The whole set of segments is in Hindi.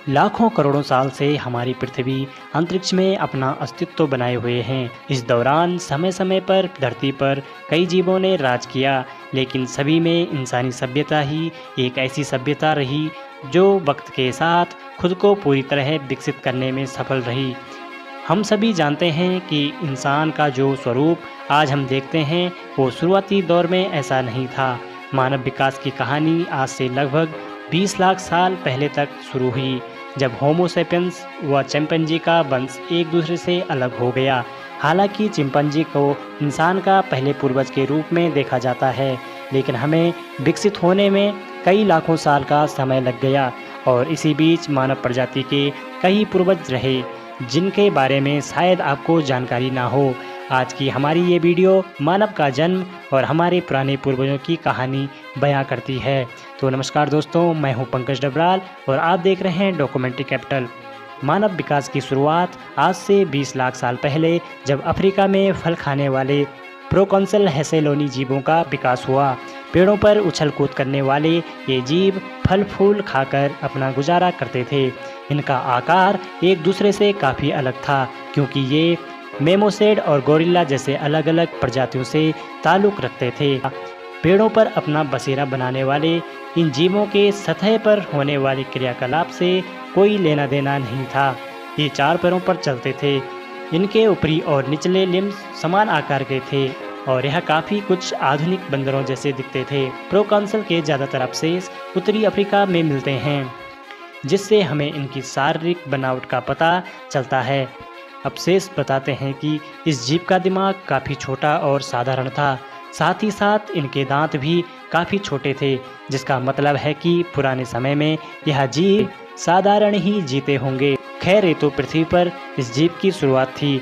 लाखों करोड़ों साल से हमारी पृथ्वी अंतरिक्ष में अपना अस्तित्व बनाए हुए हैं। इस दौरान समय समय पर धरती पर कई जीवों ने राज किया, लेकिन सभी में इंसानी सभ्यता ही एक ऐसी सभ्यता रही जो वक्त के साथ खुद को पूरी तरह विकसित करने में सफल रही। हम सभी जानते हैं कि इंसान का जो स्वरूप आज हम देखते हैं वो शुरुआती दौर में ऐसा नहीं था। मानव विकास की कहानी आज से लगभग 20 लाख साल पहले तक शुरू हुई, जब होमो सेपियंस व चिंपैंजी का वंश एक दूसरे से अलग हो गया। हालांकि चिंपैंजी को इंसान का पहले पूर्वज के रूप में देखा जाता है, लेकिन हमें विकसित होने में कई लाखों साल का समय लग गया और इसी बीच मानव प्रजाति के कई पूर्वज रहे जिनके बारे में शायद आपको जानकारी ना हो। आज की हमारी ये वीडियो मानव का जन्म और हमारे पुराने पूर्वजों की कहानी बयां करती है। तो नमस्कार दोस्तों, मैं हूं पंकज डबराल और आप देख रहे हैं डॉक्यूमेंट्री कैपिटल। मानव विकास की शुरुआत आज से 20 लाख साल पहले जब अफ्रीका में फल खाने वाले प्रोकॉन्सल हेसेलोनी जीवों का विकास हुआ। पेड़ों पर उछल कूद करने वाले ये जीव फल फूल खाकर अपना गुजारा करते थे। इनका आकार एक दूसरे से काफ़ी अलग था, क्योंकि ये मेमोसेड और गोरिल्ला जैसे अलग अलग प्रजातियों से ताल्लुक़ रखते थे। पेड़ों पर अपना बसेरा बनाने वाले इन जीवों के सतह पर होने वाले क्रियाकलाप से कोई लेना देना नहीं था। ये 4 पैरों पर चलते थे। इनके ऊपरी और निचले लिम्स समान आकार के थे और यह काफ़ी कुछ आधुनिक बंदरों जैसे दिखते थे। प्रोकॉन्सल के ज़्यादातर अवशेष उत्तरी अफ्रीका में मिलते हैं, जिससे हमें इनकी शारीरिक बनावट का पता चलता है। अवशेष बताते हैं कि इस जीव का दिमाग काफ़ी छोटा और साधारण था। साथ ही साथ इनके दांत भी काफ़ी छोटे थे, जिसका मतलब है कि पुराने समय में यह जीव साधारण ही जीते होंगे। खैर, ये तो पृथ्वी पर इस जीव की शुरुआत थी।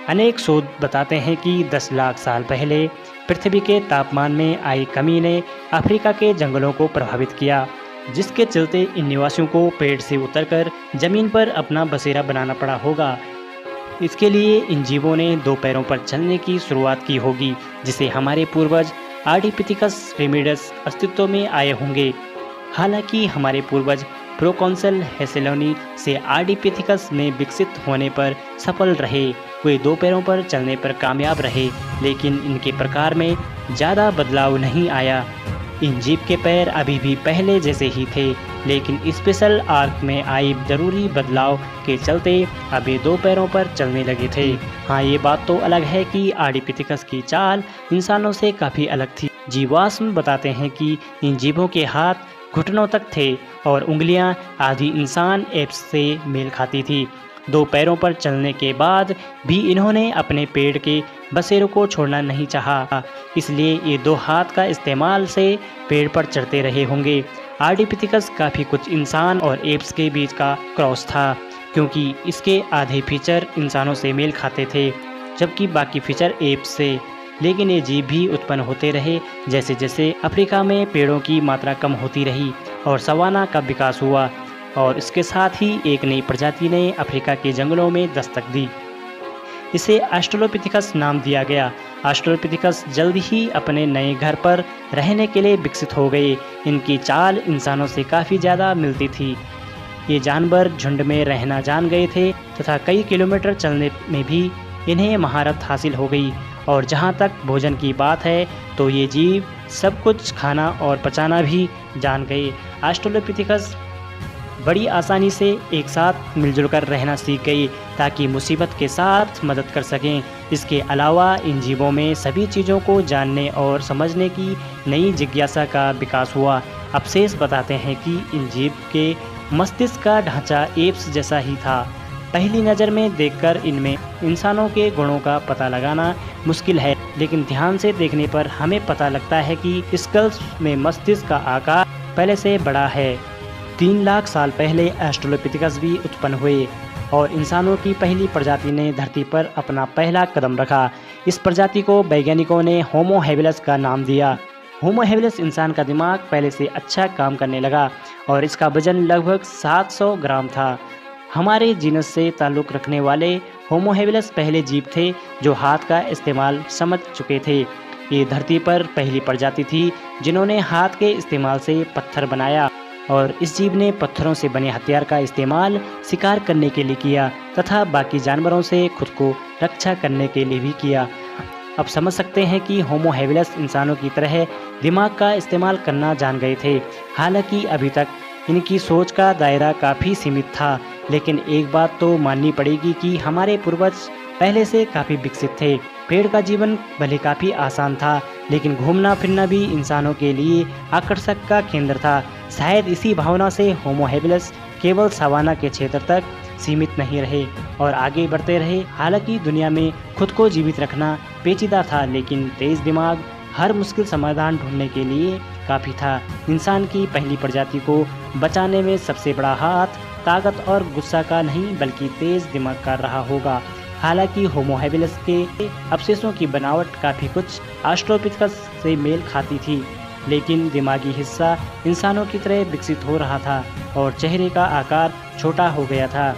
अनेक शोध बताते हैं कि 10 लाख साल पहले पृथ्वी के तापमान में आई कमी ने अफ्रीका के जंगलों को प्रभावित किया, जिसके चलते इन निवासियों को पेड़ से उतरकर ज़मीन पर अपना बसेरा बनाना पड़ा होगा। इसके लिए इन जीवों ने 2 पैरों पर चलने की शुरुआत की होगी, जिसे हमारे पूर्वज आर्डिपिथिकस रेमिडस अस्तित्व में आए होंगे। हालांकि हमारे पूर्वज प्रोकॉन्सल हेसेलोनी से आर्डिपिथिकस में विकसित होने पर सफल रहे। वे 2 पैरों पर चलने पर कामयाब रहे, लेकिन इनके प्रकार में ज़्यादा बदलाव नहीं आया। इन जीव के पैर अभी भी पहले जैसे ही थे, लेकिन स्पेशल आर्क में आई ज़रूरी बदलाव के चलते अभी 2 पैरों पर चलने लगे थे। हाँ, ये बात तो अलग है कि आर्डिपिथिकस की चाल इंसानों से काफ़ी अलग थी। जीवाश्म बताते हैं कि इन जीवों के हाथ घुटनों तक थे और उंगलियां आधी इंसान एप्स से मेल खाती थी। 2 पैरों पर चलने के बाद भी इन्होंने अपने पेड़ के बसेरों को छोड़ना नहीं चाहा, इसलिए ये 2 हाथ का इस्तेमाल से पेड़ पर चढ़ते रहे होंगे। आर्डिपिथिकस काफ़ी कुछ इंसान और एप्स के बीच का क्रॉस था, क्योंकि इसके आधे फीचर इंसानों से मेल खाते थे, जबकि बाकी फीचर एप्स से। लेकिन ये जीव भी उत्पन्न होते रहे जैसे जैसे अफ्रीका में पेड़ों की मात्रा कम होती रही और सवाना का विकास हुआ, और इसके साथ ही एक नई प्रजाति ने अफ्रीका के जंगलों में दस्तक दी। इसे ऑस्ट्रेलोपिथिकस नाम दिया गया। ऑस्ट्रेलोपिथिकस जल्द ही अपने नए घर पर रहने के लिए विकसित हो गए। इनकी चाल इंसानों से काफ़ी ज़्यादा मिलती थी। ये जानवर झुंड में रहना जान गए थे तथा कई किलोमीटर चलने में भी इन्हें महारत हासिल हो गई। और जहाँ तक भोजन की बात है तो ये जीव सब कुछ खाना और पचाना भी जान गए। ऑस्ट्रेलोपिथिकस बड़ी आसानी से एक साथ मिलजुल कर रहना सीख गई ताकि मुसीबत के साथ मदद कर सकें। इसके अलावा इन जीवों में सभी चीज़ों को जानने और समझने की नई जिज्ञासा का विकास हुआ। अवशेष बताते हैं कि इन जीव के मस्तिष्क का ढांचा एप्स जैसा ही था। पहली नज़र में देखकर इनमें इंसानों के गुणों का पता लगाना मुश्किल है, लेकिन ध्यान से देखने पर हमें पता लगता है कि स्कल्स में मस्तिष्क का आकार पहले से बड़ा है। 3 लाख साल पहले ऑस्ट्रेलोपिथिकस भी उत्पन्न हुए और इंसानों की पहली प्रजाति ने धरती पर अपना पहला कदम रखा। इस प्रजाति को वैज्ञानिकों ने होमो हेबिलस का नाम दिया। होमो हेबिलस इंसान का दिमाग पहले से अच्छा काम करने लगा और इसका वजन लगभग 700 ग्राम था। हमारे जीनस से ताल्लुक़ रखने वाले होमो हेबिलस पहले जीव थे जो हाथ का इस्तेमाल समझ चुके थे। ये धरती पर पहली प्रजाति थी जिन्होंने हाथ के इस्तेमाल से पत्थर बनाया और इस जीव ने पत्थरों से बने हथियार का इस्तेमाल शिकार करने के लिए किया तथा बाकी जानवरों से खुद को रक्षा करने के लिए भी किया। अब समझ सकते हैं कि होमो हैबिलिस इंसानों की तरह दिमाग का इस्तेमाल करना जान गए थे। हालांकि अभी तक इनकी सोच का दायरा काफ़ी सीमित था, लेकिन एक बात तो माननी पड़ेगी कि हमारे पूर्वज पहले से काफ़ी विकसित थे। पेड़ का जीवन भले काफ़ी आसान था, लेकिन घूमना फिरना भी इंसानों के लिए आकर्षक का केंद्र था। शायद इसी भावना से होमो हैबिलिस केवल सवाना के क्षेत्र तक सीमित नहीं रहे और आगे बढ़ते रहे। हालांकि दुनिया में खुद को जीवित रखना पेचीदा था, लेकिन तेज दिमाग हर मुश्किल समाधान ढूंढने के लिए काफ़ी था। इंसान की पहली प्रजाति को बचाने में सबसे बड़ा हाथ ताकत और गुस्सा का नहीं बल्कि तेज दिमाग का रहा होगा। हालांकि होमो हैबिलिस के अवशेषों की बनावट काफ़ी कुछ ऑस्ट्रोपिथेकस से मेल खाती थी, लेकिन दिमागी हिस्सा इंसानों की तरह विकसित हो रहा था और चेहरे का आकार छोटा हो गया था।